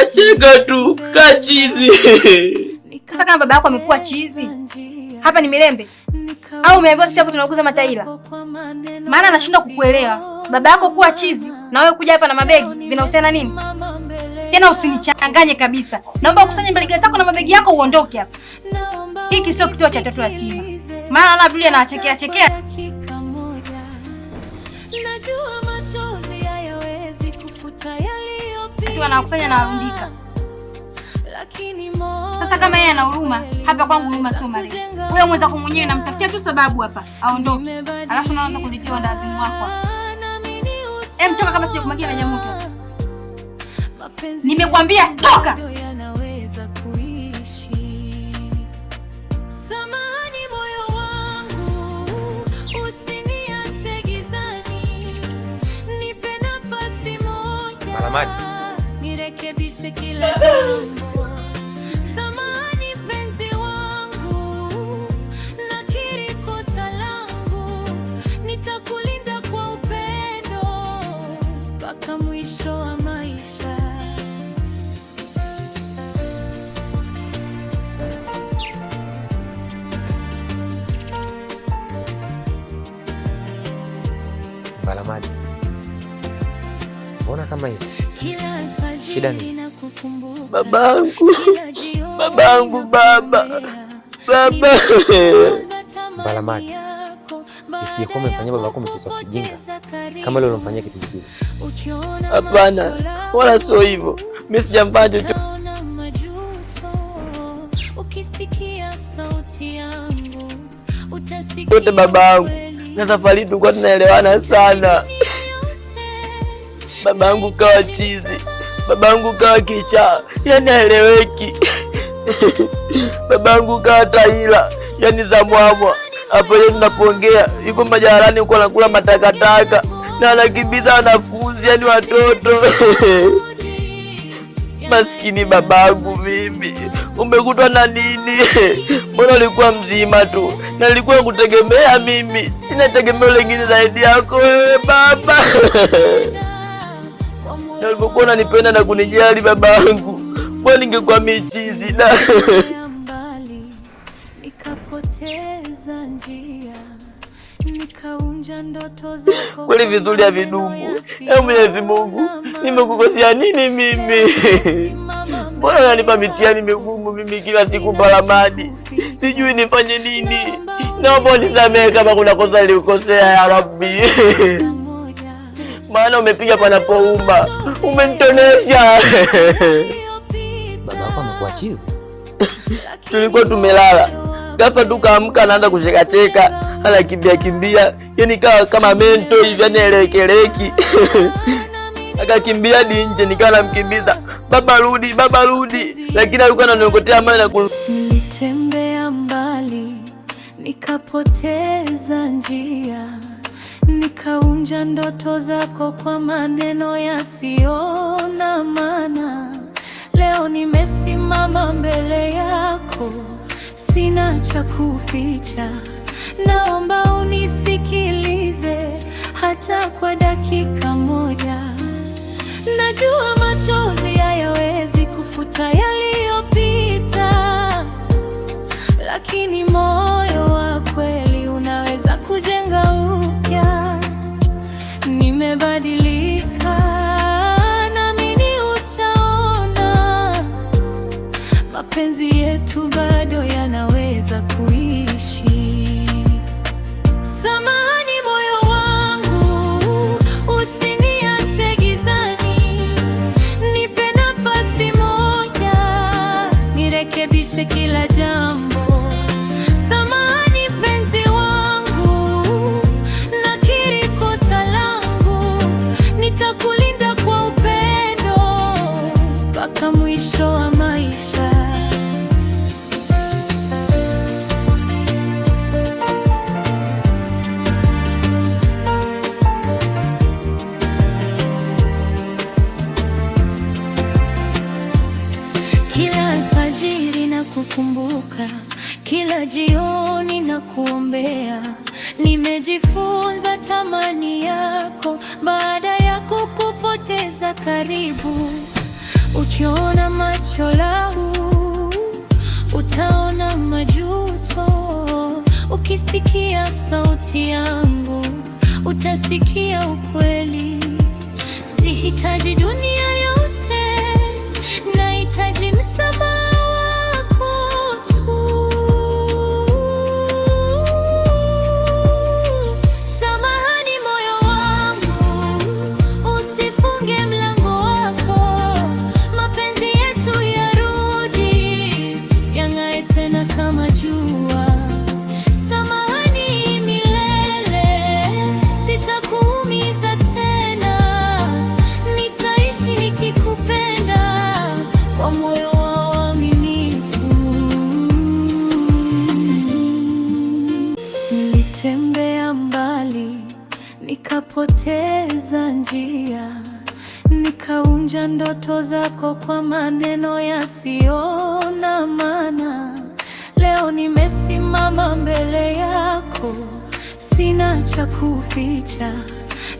Anacheka tu kachizi. Sasa kama baba yako amekuwa chizi, hapa ni Milembe au umeambiwa sisi hapo tunauza mataila? Maana anashindwa kukuelewa. Baba yako kuwa chizi na wewe kuja hapa na mabegi vinahusiana nini? Tena usinichanganye kabisa. Naomba ukusanye mbele zako na mabegi yako uondoke hapa. Hiki sio kituo cha watoto yatima. Maana na vile anachekea chekea. Najua machozi hayawezi kufuta yaliyopita. Anakusanya na arundika. Sasa kama yeye ana huruma, hapa kwangu huruma sio malezi. Wewe mweza kumwenyewe namtafutia tu sababu hapa aondoke. Alafu naanza kulitia ndazimu wako. Toka kama sije kumagia na moto. Nimekwambia toka. Samahani moyo wangu, usiniache gizani. Nipe nafasi moja. Malamadi. Nirekebishe kila jambo. Samahani penzi wangu, nakiri kosa langu. Nitakulinda kwa upendo mpaka mwisho wa maisha. Malamadi. Mbona kama hivi? Shida ni babangu. Babangu baba. Baba. Malamadi. Isiyekuwa umemfanyia baba yako mchezo wa kijinga kama leo unamfanyia kitu kingine. Hapana, wala sio hivyo. Mimi sijamfanya chochote. Ukisikia sauti yangu utasikia babangu. Na safari tulikuwa tunaelewana sana. Babangu kawa chizi. Babangu kawa kichaa. Yani haeleweki. Babangu kawa taila. Yani za mwamwa. Hapo yeye tunapoongea yuko majarani huko anakula matakataka na anakimbiza wanafunzi yani watoto. Maskini babangu mimi. Umekutwa na nini? Mbona ulikuwa mzima tu? Na nilikuwa nakutegemea mimi. Sina tegemeo lingine zaidi yako wewe baba. Na ulipokuwa unanipenda na kunijali babangu, mbona ningekuwa michizi na nikapoteza njia, nikaunja ndoto zako. Kweli vizuri ya vidumu. Mwenyezi Mungu, nimekukosea nini mimi? Mbona unanipa mitihani migumu mimi kila siku Malamadi? Sijui nifanye nini. Naomba unisamehe kama kuna kosa nilikosea ya Rabbi. Maana umepiga panapouma. Umenitonesha. Baba yako amekuwa chizi. Tulikuwa tumelala. Ghafla tukaamka anaanza kucheka cheka, anakimbia kimbia. Yani kama mento hivi anaelekeleki. Akakimbia hadi nje nikawa namkimbiza. Baba rudi, baba rudi. Lakini alikuwa ananiokotea maana nilitembea mbali, nikapoteza njia. Nikaunja ndoto zako kwa maneno yasiyo na maana. Leo nimesimama mbele yako, sina cha kuficha. Naomba unisikilize hata kwa dakika moja. Najua machozi hayawezi kufuta yaliyopita, lakini moyo wa kweli unaweza kujenga upya. Nimebadilika, naamini utaona mapenzi yetu bado yanaweza kuishi. Samahani moyo wangu, usiniache gizani. Nipe nafasi moja, nirekebishe kila jambo. Samahani penzi wangu, nakiri kosa langu. Nitakulinda kwa upendo mpaka mwisho wa maisha. Kila alfajiri na kukumbuka, kila jioni na kuombea. Nimejifunza thamani yako baada ya kukupoteza karibu. Ukiona macho langu utaona majuto, ukisikia sauti yangu utasikia ukweli. Sihitaji dunia yote, nahitaji msamaha wako tu. Samahani moyo wangu, usifunge mlango wako. Mapenzi yetu yarudi, yang'ae tena kama jua. Samahani milele, sitakuumiza tena. Nitaishi nikikupenda kwa moyo wa uaminifu. Nilitembea mbali, nikapoteza njia, nikaunja ndoto zako kwa maneno yasiyo na maana. Leo nimesimama mbele yako, sina cha kuficha.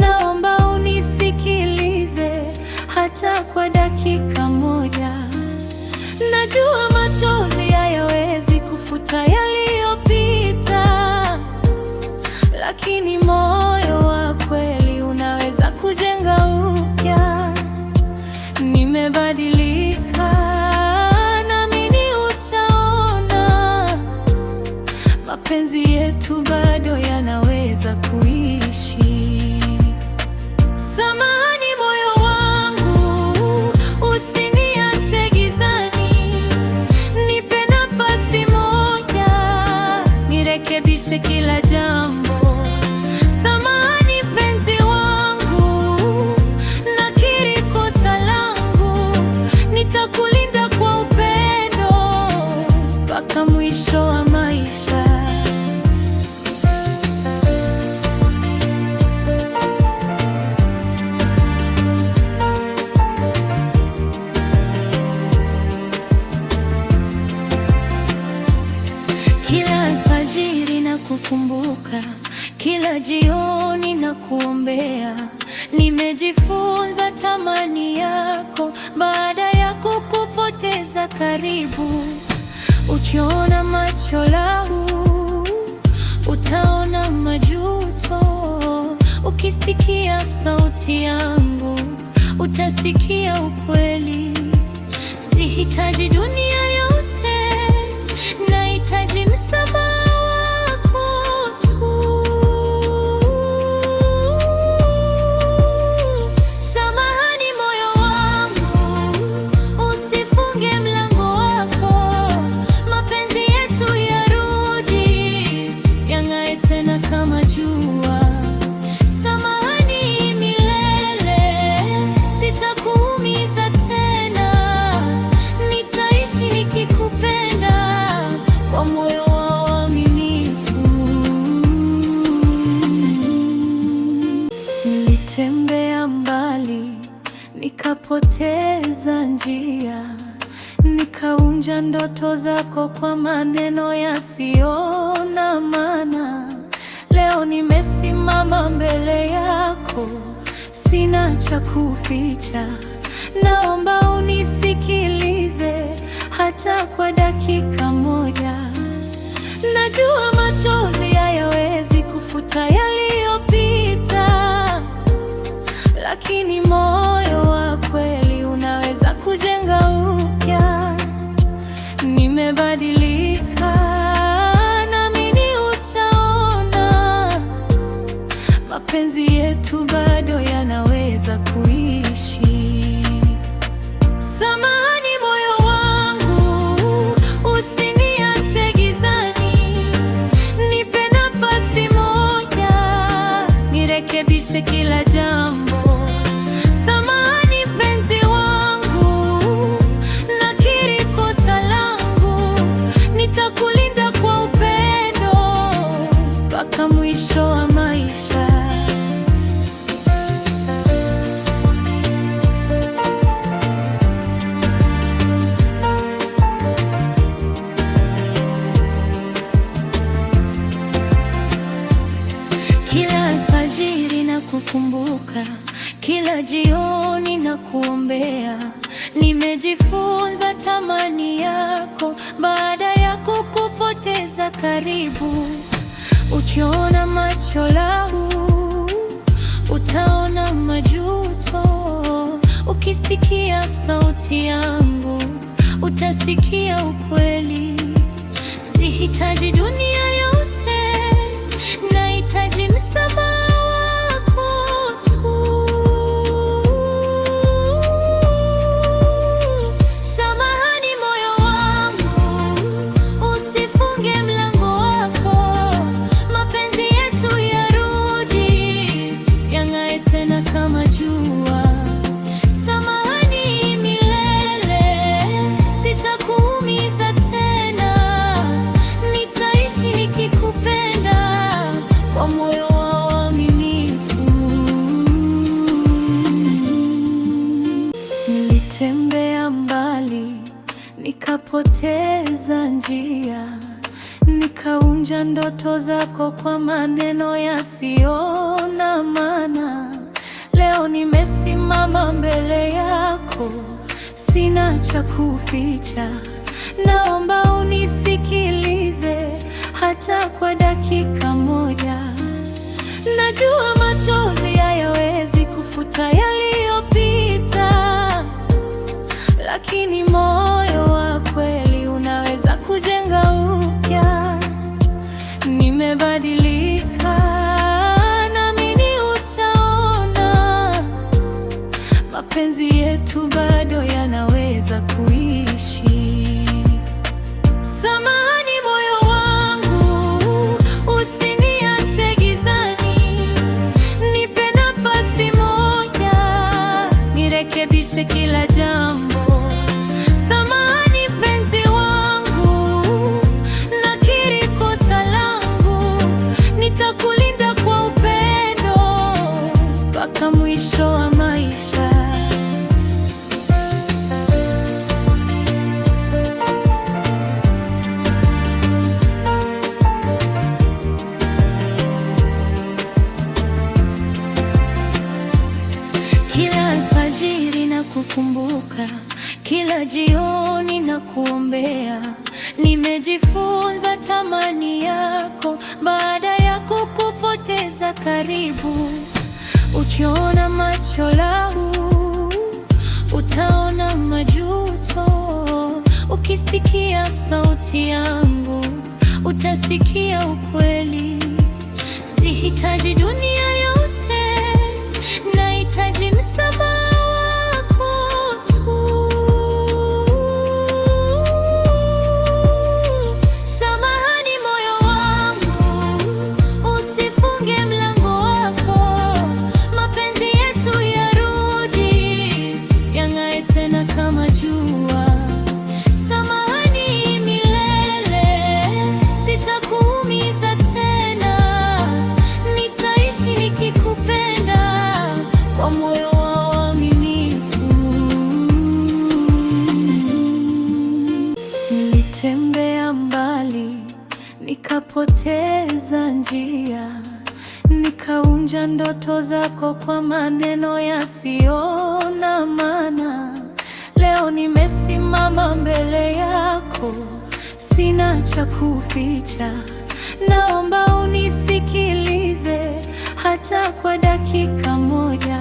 Naomba unisikilize hata kwa dakika moja. Najua machozi hayawezi kufuta yaliyopita, lakini moyo wa kweli unaweza kujenga upya. Nimebadilika, naamini utaona mapenzi yetu bado yanaweza kuishi. Samahani moyo wangu, usiniache gizani. Nipe nafasi moja, nirekebishe kila jambo. Samahani penzi wangu, nakiri kosa langu. Nitakulinda kwa upendo mpaka mwisho wa maisha. Kila alfajiri na kukumbuka, kila jioni na kuombea. Nimejifunza thamani yako baada ya kukupoteza karibu. Ukiona macho langu utaona majuto, ukisikia sauti yangu utasikia ukweli. Sihitaji dunia yote, nahitaji msamaha wako tu. Samahani moyo wangu, usifunge mlango wako. Mapenzi yetu yarudi, yang'ae tena kama jua. Samahani milele, sitakuumiza tena. Nitaishi nikikupenda kwa moyo wa uaminifu. Nilitembea mbali, nikapoteza njia, nikaunja ndoto zako kwa maneno yasiyo na maana. Leo nimesimama mbele yako, sina cha kuficha. Naomba unisikilize hata kwa dakika moja. Najua machozi hayawezi kufuta yaliyopita, lakini moyo wa kweli unaweza kujenga upya. Nimebadilika, naamini utaona mapenzi yetu bado yanaweza kuishi. Samahani moyo wangu, usiniache gizani. Nipe nafasi moja, nirekebishe kila jambo. Samahani penzi wangu, nakiri kosa langu. Nitakulinda kwa upendo mpaka mwisho wa maisha. Kila alfajiri na kukumbuka karibu. Ukiona macho yangu utaona majuto, ukisikia sauti yangu utasikia ukweli. Sihitaji dunia yote, nahitaji msamaha wako tu. Samahani moyo wangu, usifunge mlango wako. Mapenzi yetu yarudi, yang'ae tena kama jua. Samahani milele, sitakuumiza tena. Nitaishi nikikupenda kwa moyo wa uaminifu. Nilitembea mbali, nikapoteza njia, nikaunja ndoto zako kwa maneno yasiyo na maana. Leo nimesimama mbele yako, sina cha kuficha. Naomba unisikilize hata kwa dakika moja. Najua machozi hayawezi kufuta yaliyopita, lakini moyo wa kweli unaweza kujenga upya. Nimebadilika, naamini utaona mapenzi yetu bado yanaweza kuishi. Samahani moyo wangu, usiniache gizani. Nipe nafasi moja, nirekebishe kila jambo. Samahani penzi wangu, nakiri kosa langu. Nitakulinda kwa upendo mpaka mwisho wa maisha. Kila alfajiri na kukumbuka, kila jioni na kuombea. Nimejifunza thamani yako baada ya kukupoteza karibu. Ukiona macho yangu utaona majuto, ukisikia sauti yangu utasikia ukweli. Sihitaji dunia yote, nahitaji msamaha wako tu. Samahani moyo wangu, usifunge mlango wako. Mapenzi yetu yarudi, yang'ae tena kama jua. Samahani milele, sitakuumiza tena. Nitaishi nikikupenda kwa moyo wa uaminifu. Nilitembea mbali, nikapoteza njia, nikaunja ndoto zako kwa maneno yasiyo na maana. Leo nimesimama mbele yako, sina cha kuficha. Naomba unisikilize hata kwa dakika moja.